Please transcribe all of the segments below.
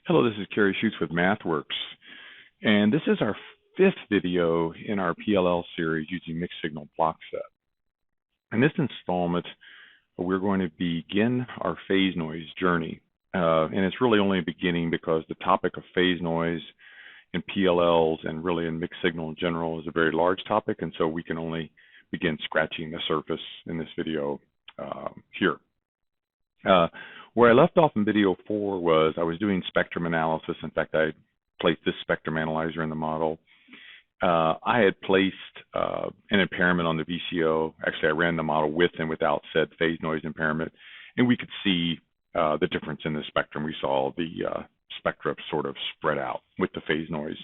Hello, this is Kerry with MathWorks, and this is our fifth video in our PLL series using Mixed-Signal Blockset. In this installment, we're going to begin our phase noise journey, and it's really only a beginning because the topic of phase noise in PLLs and really in mixed signal in general is a very large topic, and so we can only begin scratching the surface in this video here. Where I left off in video 4 was I was doing spectrum analysis. In fact, I placed this spectrum analyzer in the model. I had placed an impairment on the VCO. Actually, I ran the model with and without said phase noise impairment, and we could see the difference in the spectrum. We saw the spectra sort of spread out with the phase noise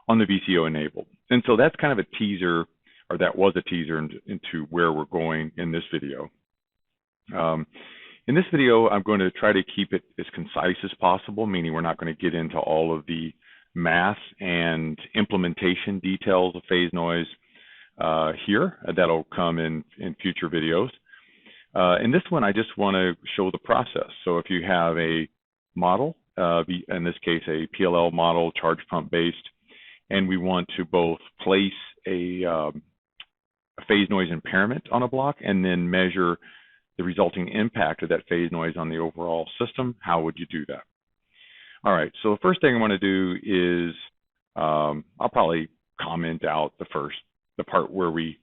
on the VCO enabled. And so that's kind of a teaser, or that was a teaser into where we're going in this video. In this video, I'm going to try to keep it as concise as possible, meaning we're not going to get into all of the math and implementation details of phase noise here. That'll come in future videos. In this one, I just want to show the process. So if you have a model, in this case a PLL model, charge pump based, and we want to both place a phase noise impairment on a block and then measure the resulting impact of that phase noise on the overall system, how would you do that? All right, so the first thing I want to do is I'll probably comment out the part where we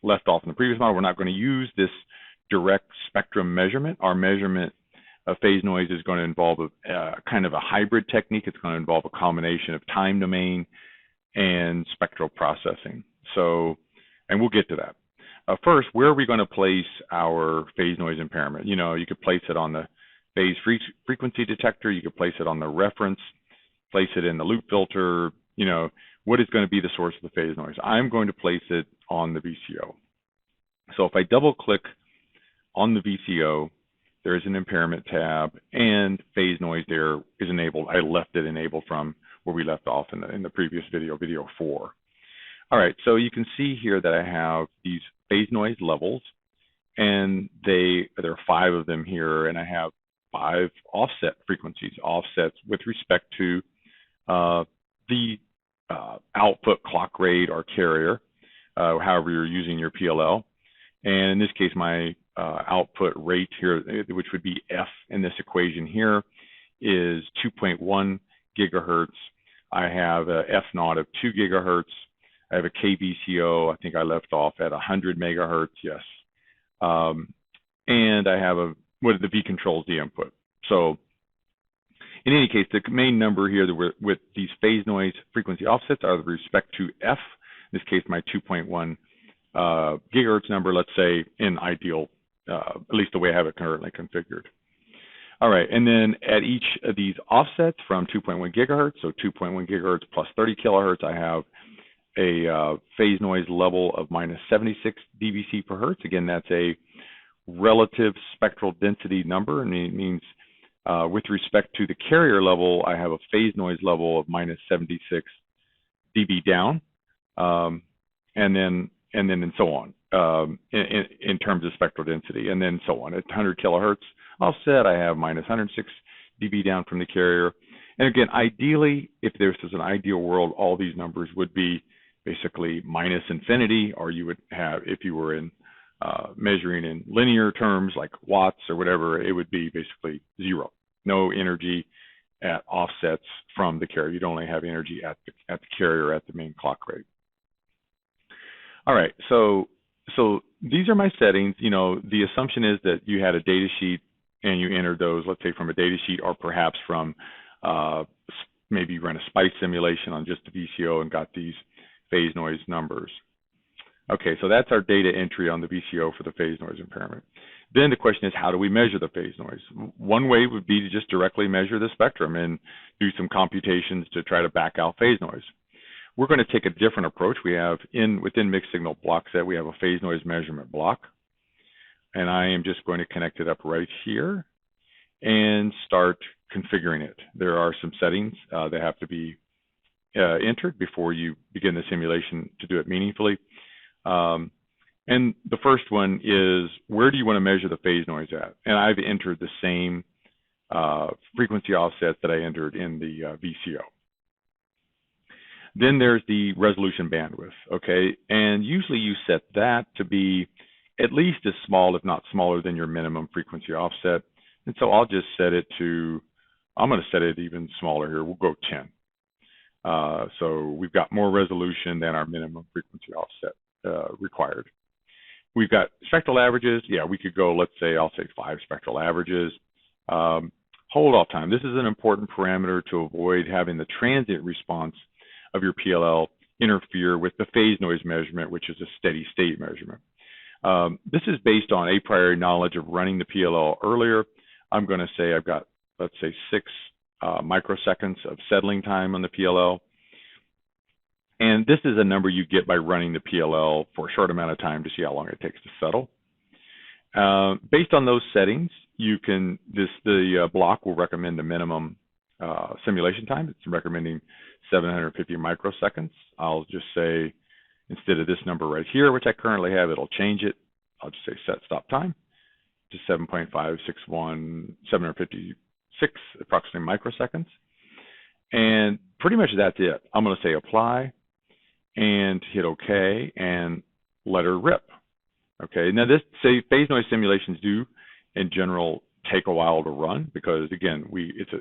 left off in the previous model. We're not going to use this direct spectrum measurement. Our measurement of phase noise is going to involve a kind of a hybrid technique. It's going to involve a combination of time domain and spectral processing. So, and we'll get to that. First, where are we going to place our phase noise impairment? You know, you could place it on the phase frequency detector, you could place it on the reference, place it in the loop filter. You know, what is going to be the source of the phase noise? I'm going to place it on the VCO. So if I double click on the VCO, there is an impairment tab and phase noise there is enabled. I left it enabled from where we left off in the previous video, video 4. All right, so you can see here that I have these phase noise levels, and there are 5 of them here, and I have 5 offset frequencies, offsets with respect to the output clock rate or carrier, however you're using your PLL. And in this case, my output rate here, which would be F in this equation here, is 2.1 gigahertz. I have a F naught of 2 gigahertz. I have a KVCO, I think I left off at 100 megahertz, yes. And I have what the V controls the input. So in any case, the main number here with these phase noise frequency offsets are with respect to F, in this case my 2.1 gigahertz number, let's say in ideal, at least the way I have it currently configured. All right, and then at each of these offsets from 2.1 gigahertz, so 2.1 gigahertz plus 30 kilohertz, I have a phase noise level of minus 76 dBc per hertz. Again, that's a relative spectral density number, and it means with respect to the carrier level, I have a phase noise level of minus 76 dB down, and so on in terms of spectral density, and then so on. At 100 kilohertz offset, I have minus 106 dB down from the carrier. And again, ideally, if this is an ideal world, all these numbers would be basically minus infinity, or you would have, if you were in measuring in linear terms like watts or whatever, it would be basically 0. No energy at offsets from the carrier. You'd only have energy at the carrier at the main clock rate. All right, so these are my settings. You know, the assumption is that you had a data sheet and you entered those, let's say from a data sheet, or perhaps from maybe you ran a SPICE simulation on just the VCO and got these phase noise numbers. Okay, so that's our data entry on the VCO for the phase noise impairment. Then the question is, how do we measure the phase noise? One way would be to just directly measure the spectrum and do some computations to try to back out phase noise. We're going to take a different approach. We have within Mixed-Signal Blockset, we have a phase noise measurement block, and I am just going to connect it up right here and start configuring it. There are some settings that have to be entered before you begin the simulation to do it meaningfully. And the first one is, where do you want to measure the phase noise at? And I've entered the same frequency offset that I entered in the VCO. Then there's the resolution bandwidth, okay? And usually you set that to be at least as small, if not smaller, than your minimum frequency offset. And so I'll just set it to, I'm going to set it even smaller here. We'll go 10. So we've got more resolution than our minimum frequency offset required. We've got spectral averages. Yeah, we could go, let's say, I'll say 5 spectral averages. Hold off time. This is an important parameter to avoid having the transient response of your PLL interfere with the phase noise measurement, which is a steady state measurement. This is based on a priori knowledge of running the PLL earlier. I'm going to say I've got, let's say, 6 microseconds of settling time on the PLL. And this is a number you get by running the PLL for a short amount of time to see how long it takes to settle. Based on those settings, you can, the block will recommend the minimum simulation time. It's recommending 750 microseconds. I'll just say, instead of this number right here, which I currently have, it'll change it. I'll just say set stop time to 7.561, 756 approximately microseconds. And pretty much that's it. I'm going to say apply and hit OK and let her rip. Okay, now this, say, phase noise simulations do in general take a while to run because, again,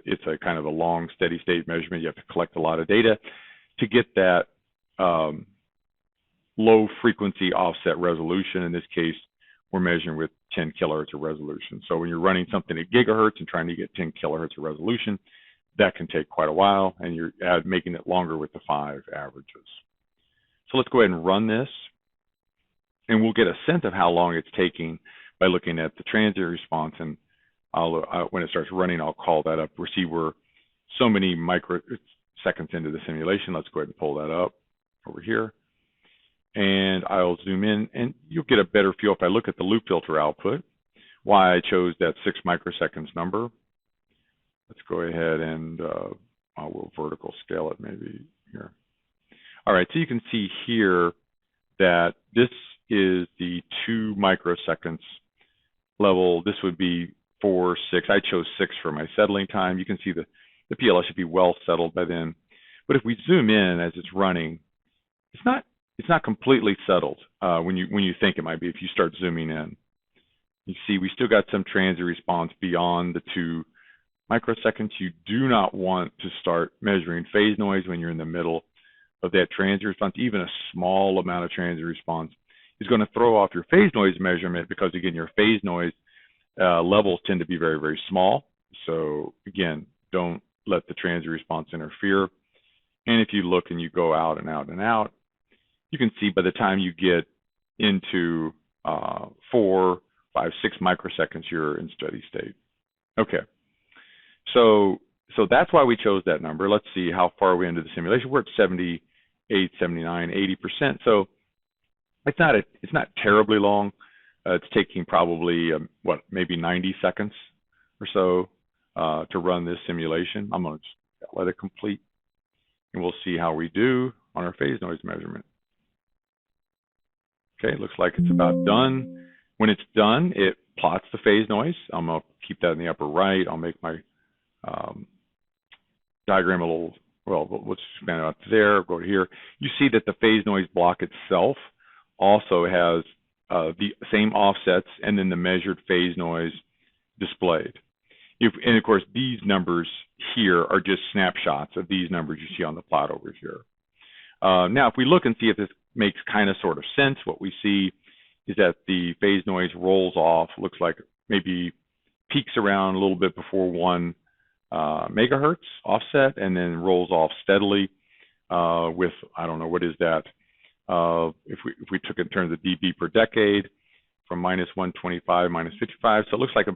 it's a kind of a long steady state measurement. You have to collect a lot of data to get that low frequency offset resolution. In this case, we're measuring with 10 kilohertz of resolution. So when you're running something at gigahertz and trying to get 10 kilohertz of resolution, that can take quite a while, and you're making it longer with the 5 averages. So let's go ahead and run this, and we'll get a sense of how long it's taking by looking at the transient response. And when it starts running, I'll call that up. We see we're so many microseconds into the simulation. Let's go ahead and pull that up over here. And I'll zoom in, and you'll get a better feel if I look at the loop filter output, why I chose that 6 microseconds number. Let's go ahead and I will vertical scale it maybe here. All right, so you can see here that this is the 2 microseconds level. This would be 4, 6. I chose 6 for my settling time. You can see the PLL should be well settled by then. But if we zoom in as it's running, it's not completely settled when you think it might be if you start zooming in. You see we still got some transient response beyond the 2 microseconds. You do not want to start measuring phase noise when you're in the middle of that transient response. Even a small amount of transient response is going to throw off your phase noise measurement because, again, your phase noise levels tend to be very, very small. So, again, don't let the transient response interfere. And if you look and you go out and out and out, you can see by the time you get into 4, 5, 6 microseconds, you're in steady state. Okay. So that's why we chose that number. Let's see how far we're into the simulation. We're at 78, 79, 80%. So it's not terribly long. It's taking probably maybe 90 seconds or so to run this simulation. I'm going to let it complete, and we'll see how we do on our phase noise measurement. Okay, looks like it's about done. When it's done, it plots the phase noise. I'm going to keep that in the upper right. I'll make my diagram a little, well, let's expand it out there, go to here. You see that the phase noise block itself also has the same offsets and then the measured phase noise displayed. And of course, these numbers here are just snapshots of these numbers you see on the plot over here. Now, if we look and see if this makes kind of sort of sense, what we see is that the phase noise rolls off, looks like maybe peaks around a little bit before 1 megahertz offset, and then rolls off steadily with, I don't know, what is that? If we took it in terms of dB per decade, from minus 125, minus 55, so it looks like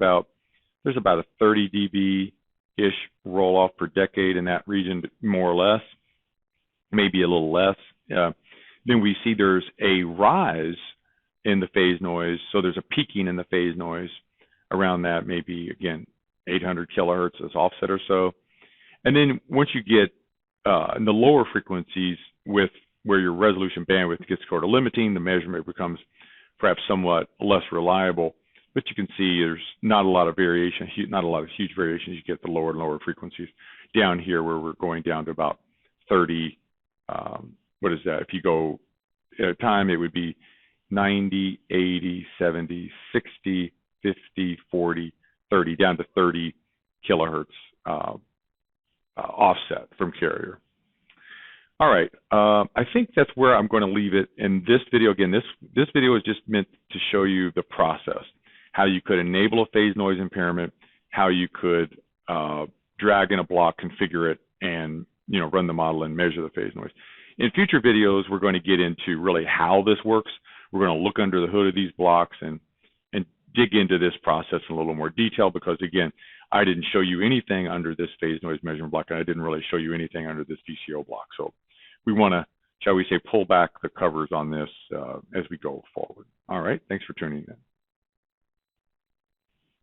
there's about a 30 dB-ish roll off per decade in that region, more or less, maybe a little less. Then we see there's a rise in the phase noise, so there's a peaking in the phase noise around that, maybe, again, 800 kilohertz as offset or so. And then once you get in the lower frequencies with where your resolution bandwidth gets sort of limiting, the measurement becomes perhaps somewhat less reliable. but you can see there's not a lot of variation, not a lot of huge variations. You get the lower and lower frequencies down here where we're going down to about 30. What is that? If you go at a time, it would be 90, 80, 70, 60, 50, 40, 30, down to 30 kilohertz offset from carrier. All right, I think that's where I'm going to leave it in this video. Again, this video is just meant to show you the process, how you could enable a phase noise impairment, how you could drag in a block, configure it, and run the model and measure the phase noise. In future videos, we're going to get into really how this works. We're going to look under the hood of these blocks and dig into this process in a little more detail, because again, I didn't show you anything under this phase noise measurement block, and I didn't really show you anything under this VCO block. So we want to, shall we say, pull back the covers on this as we go forward. All right, thanks for tuning in.